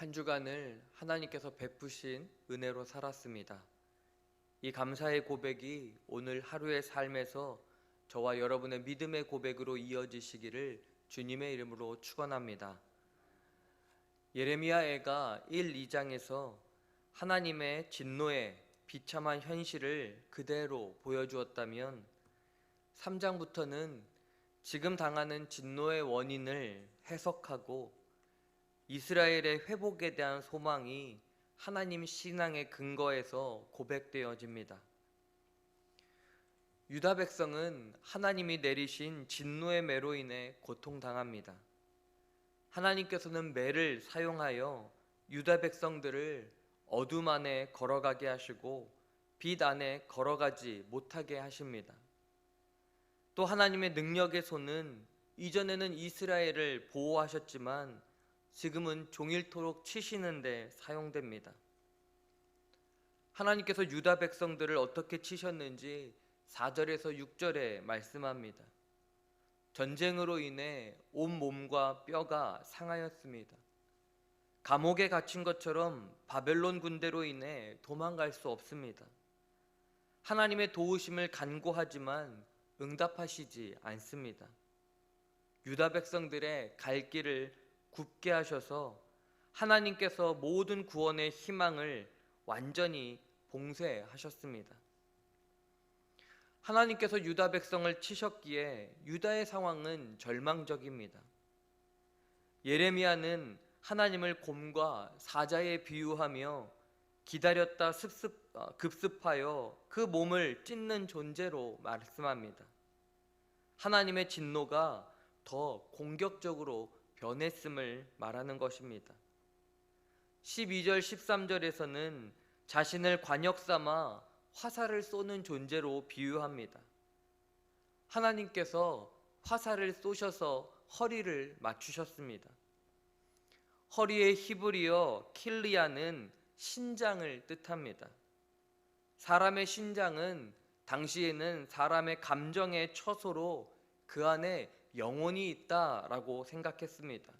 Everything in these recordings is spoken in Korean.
한 주간을 하나님께서 베푸신 은혜로 살았습니다. 이 감사의 고백이 오늘 하루의 삶에서 저와 여러분의 믿음의 고백으로 이어지시기를 주님의 이름으로 축원합니다. 예레미야애가 1, 2장에서 하나님의 진노의 비참한 현실을 그대로 보여주었다면 3장부터는 지금 당하는 진노의 원인을 해석하고 이스라엘의 회복에 대한 소망이 하나님 신앙의 근거에서 고백되어집니다. 유다 백성은 하나님이 내리신 진노의 매로 인해 고통당합니다. 하나님께서는 매를 사용하여 유다 백성들을 어둠 안에 걸어가게 하시고 빛 안에 걸어가지 못하게 하십니다. 또 하나님의 능력의 손은 이전에는 이스라엘을 보호하셨지만 지금은 종일토록 치시는 데 사용됩니다. 하나님께서 유다 백성들을 어떻게 치셨는지 4절에서 6절에 말씀합니다. 전쟁으로 인해 온 몸과 뼈가 상하였습니다. 감옥에 갇힌 것처럼 바벨론 군대로 인해 도망갈 수 없습니다. 하나님의 도우심을 간구하지만 응답하시지 않습니다. 유다 백성들의 갈 길을 굽게 하셔서 하나님께서 모든 구원의 희망을 완전히 봉쇄하셨습니다. 하나님께서 유다 백성을 치셨기에 유다의 상황은 절망적입니다. 예레미야는 하나님을 곰과 사자에 비유하며 기다렸다 급습하여 그 몸을 찢는 존재로 말씀합니다. 하나님의 진노가 더 공격적으로 변했음을 말하는 것입니다. 12절 13절에서는 자신을 관역 삼아 화살을 쏘는 존재로 비유합니다. 하나님께서 화살을 쏘셔서 허리를 맞추셨습니다. 허리의 히브리어 킬리아는 신장을 뜻합니다. 사람의 신장은 당시에는 사람의 감정의 처소로 그 안에 영혼이 있다라고 생각했습니다.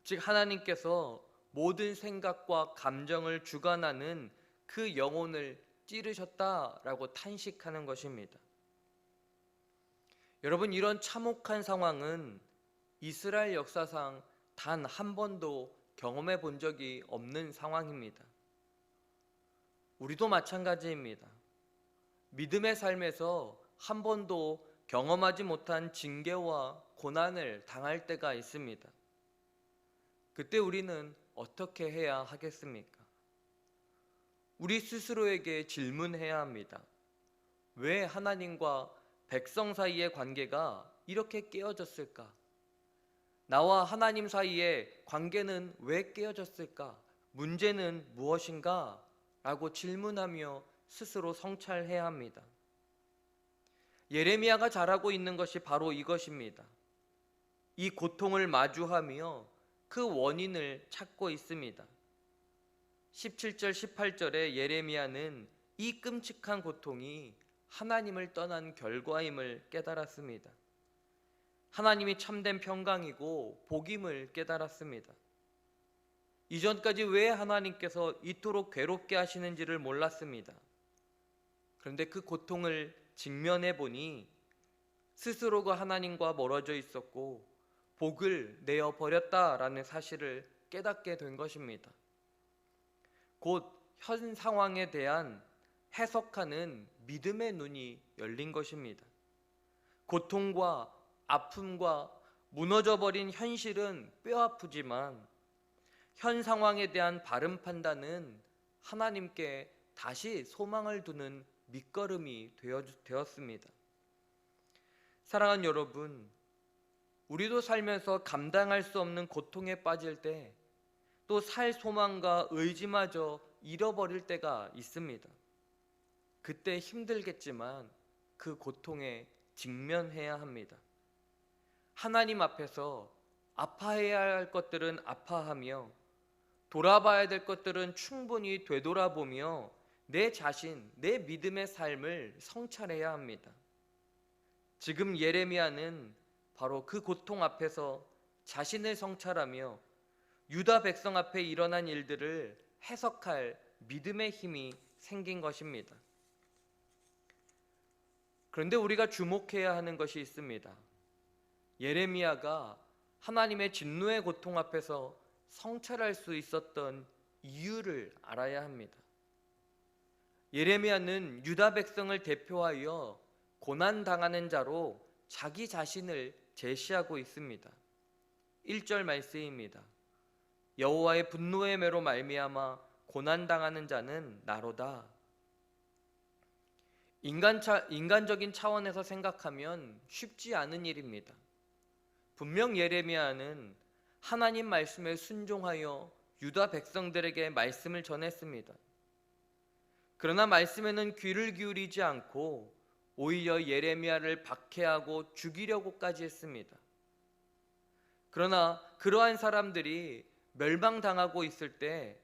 즉 하나님께서 모든 생각과 감정을 주관하는 그 영혼을 찌르셨다라고 탄식하는 것입니다. 여러분, 이런 참혹한 상황은 이스라엘 역사상 단 한 번도 경험해 본 적이 없는 상황입니다. 우리도 마찬가지입니다. 믿음의 삶에서 한 번도 경험하지 못한 징계와 고난을 당할 때가 있습니다. 그때 우리는 어떻게 해야 하겠습니까? 우리 스스로에게 질문해야 합니다. 왜 하나님과 백성 사이의 관계가 이렇게 깨어졌을까? 나와 하나님 사이의 관계는 왜 깨어졌을까? 문제는 무엇인가? 라고 질문하며 스스로 성찰해야 합니다. 예레미야가 잘하고 있는 것이 바로 이것입니다. 이 고통을 마주하며 그 원인을 찾고 있습니다. 17절 18절에 예레미야는 이 끔찍한 고통이 하나님을 떠난 결과임을 깨달았습니다. 하나님이 참된 평강이고 복임을 깨달았습니다. 이전까지 왜 하나님께서 이토록 괴롭게 하시는지를 몰랐습니다. 그런데 그 고통을 직면해 보니 스스로가 하나님과 멀어져 있었고 복을 내어 버렸다라는 사실을 깨닫게 된 것입니다. 곧 현 상황에 대한 해석하는 믿음의 눈이 열린 것입니다. 고통과 아픔과 무너져버린 현실은 뼈아프지만 현 상황에 대한 바른 판단은 하나님께 다시 소망을 두는 밑거름이 되었습니다. 사랑하는 여러분, 우리도 살면서 감당할 수 없는 고통에 빠질 때 또 살 소망과 의지마저 잃어버릴 때가 있습니다. 그때 힘들겠지만 그 고통에 직면해야 합니다. 하나님 앞에서 아파해야 할 것들은 아파하며 돌아봐야 될 것들은 충분히 되돌아보며 내 자신, 내 믿음의 삶을 성찰해야 합니다. 지금 예레미야는 바로 그 고통 앞에서 자신을 성찰하며 유다 백성 앞에 일어난 일들을 해석할 믿음의 힘이 생긴 것입니다. 그런데 우리가 주목해야 하는 것이 있습니다. 예레미야가 하나님의 진노의 고통 앞에서 성찰할 수 있었던 이유를 알아야 합니다. 예레미야는 유다 백성을 대표하여 고난당하는 자로 자기 자신을 제시하고 있습니다. 1절 말씀입니다. 여호와의 분노의 매로 말미암아 고난당하는 자는 나로다. 인간적인 차원에서 생각하면 쉽지 않은 일입니다. 분명 예레미야는 하나님 말씀에 순종하여 유다 백성들에게 말씀을 전했습니다. 그러나 말씀에는 귀를 기울이지 않고 오히려 예레미야를 박해하고 죽이려고까지 했습니다. 그러나 그러한 사람들이 멸망당하고 있을 때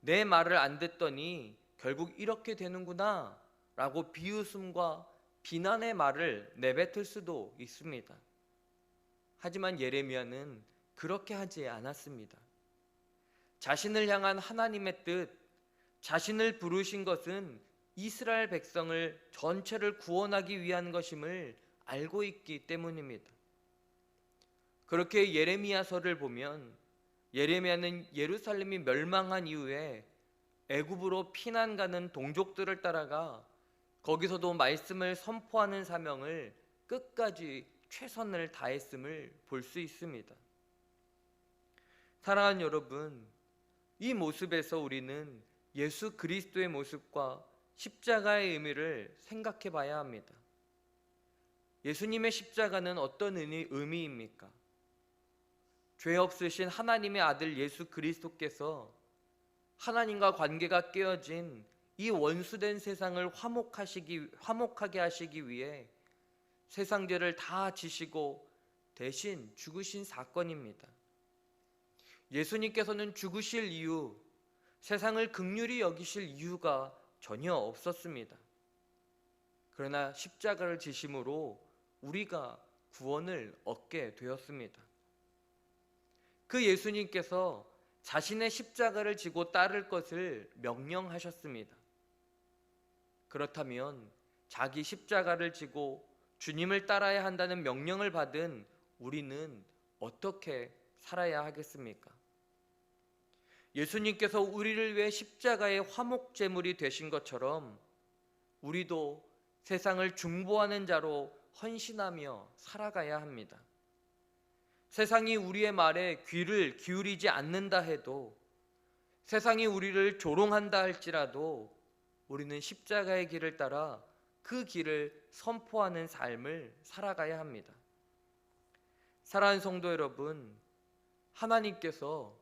내 말을 안 듣더니 결국 이렇게 되는구나 라고 비웃음과 비난의 말을 내뱉을 수도 있습니다. 하지만 예레미야는 그렇게 하지 않았습니다. 자신을 향한 하나님의 뜻, 자신을 부르신 것은 이스라엘 백성을 전체를 구원하기 위한 것임을 알고 있기 때문입니다. 그렇게 예레미야서를 보면 예레미야는 예루살렘이 멸망한 이후에 애굽으로 피난 가는 동족들을 따라가 거기서도 말씀을 선포하는 사명을 끝까지 최선을 다했음을 볼 수 있습니다. 사랑하는 여러분, 이 모습에서 우리는 예수 그리스도의 모습과 십자가의 의미를 생각해 봐야 합니다. 예수님의 십자가는 어떤 의미입니까? 죄 없으신 하나님의 아들 예수 그리스도께서 하나님과 관계가 깨어진 이 원수된 세상을 화목하게 하시기 위해 세상 죄를 다 지시고 대신 죽으신 사건입니다. 예수님께서는 죽으실 이유, 세상을 긍휼히 여기실 이유가 전혀 없었습니다. 그러나 십자가를 지심으로 우리가 구원을 얻게 되었습니다. 그 예수님께서 자신의 십자가를 지고 따를 것을 명령하셨습니다. 그렇다면 자기 십자가를 지고 주님을 따라야 한다는 명령을 받은 우리는 어떻게 살아야 하겠습니까? 예수님께서 우리를 위해 십자가의 화목제물이 되신 것처럼 우리도 세상을 중보하는 자로 헌신하며 살아가야 합니다. 세상이 우리의 말에 귀를 기울이지 않는다 해도, 세상이 우리를 조롱한다 할지라도 우리는 십자가의 길을 따라 그 길을 선포하는 삶을 살아가야 합니다. 사랑하는 성도 여러분, 하나님께서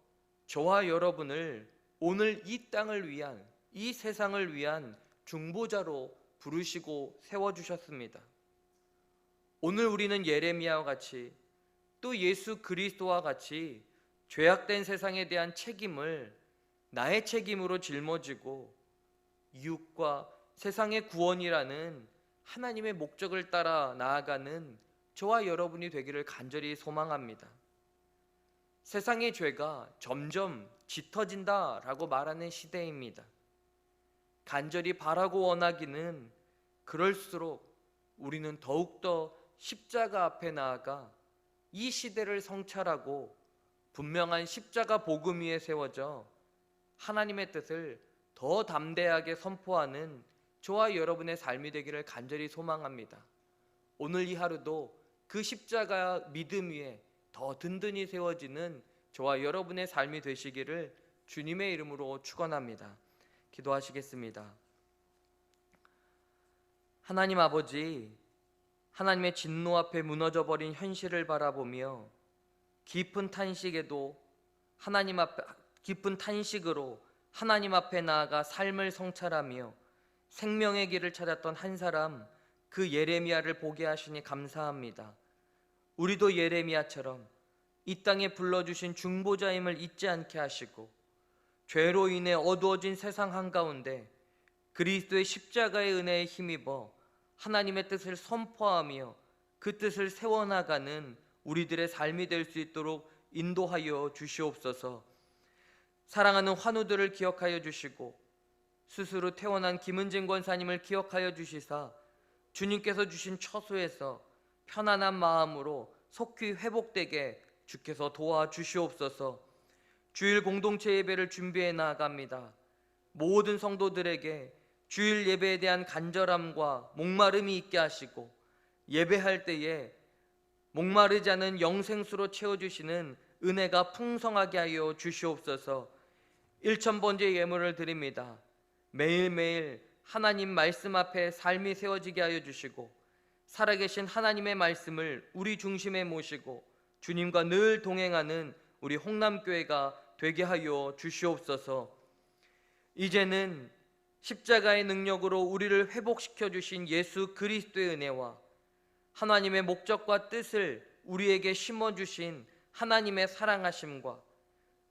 저와 여러분을 오늘 이 땅을 위한, 이 세상을 위한 중보자로 부르시고 세워주셨습니다. 오늘 우리는 예레미야와 같이 또 예수 그리스도와 같이 죄악된 세상에 대한 책임을 나의 책임으로 짊어지고 이웃과 세상의 구원이라는 하나님의 목적을 따라 나아가는 저와 여러분이 되기를 간절히 소망합니다. 세상의 죄가 점점 짙어진다라고 말하는 시대입니다. 간절히 바라고 원하기는 그럴수록 우리는 더욱더 십자가 앞에 나아가 이 시대를 성찰하고 분명한 십자가 복음 위에 세워져 하나님의 뜻을 더 담대하게 선포하는 저와 여러분의 삶이 되기를 간절히 소망합니다. 오늘 이 하루도 그 십자가 믿음 위에 더 든든히 세워지는 저와 여러분의 삶이 되시기를 주님의 이름으로 축원합니다. 기도하시겠습니다. 하나님 아버지, 하나님의 진노 앞에 무너져버린 현실을 바라보며 깊은 탄식으로 하나님 앞에 나아가 삶을 성찰하며 생명의 길을 찾았던 한 사람, 그 예레미야를 보게 하시니 감사합니다. 우리도 예레미야처럼 이 땅에 불러주신 중보자임을 잊지 않게 하시고 죄로 인해 어두워진 세상 한가운데 그리스도의 십자가의 은혜에 힘입어 하나님의 뜻을 선포하며 그 뜻을 세워나가는 우리들의 삶이 될 수 있도록 인도하여 주시옵소서. 사랑하는 환우들을 기억하여 주시고 스스로 퇴원한 김은진 권사님을 기억하여 주시사 주님께서 주신 처소에서 편안한 마음으로 속히 회복되게 주께서 도와주시옵소서. 주일 공동체 예배를 준비해 나아갑니다. 모든 성도들에게 주일 예배에 대한 간절함과 목마름이 있게 하시고 예배할 때에 목마르지 않은 영생수로 채워주시는 은혜가 풍성하게 하여 주시옵소서. 1000번째 예물을 드립니다. 매일매일 하나님 말씀 앞에 삶이 세워지게 하여 주시고 살아계신 하나님의 말씀을 우리 중심에 모시고 주님과 늘 동행하는 우리 홍남교회가 되게 하여 주시옵소서. 이제는 십자가의 능력으로 우리를 회복시켜 주신 예수 그리스도의 은혜와 하나님의 목적과 뜻을 우리에게 심어주신 하나님의 사랑하심과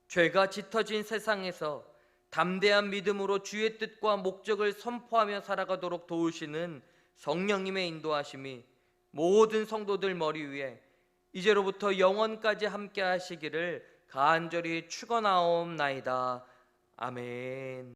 죄가 짙어진 세상에서 담대한 믿음으로 주의 뜻과 목적을 선포하며 살아가도록 도우시는 성령님의 인도하심이 모든 성도들 머리 위에 이제로부터 영원까지 함께 하시기를 간절히 축원하옵나이다. 아멘.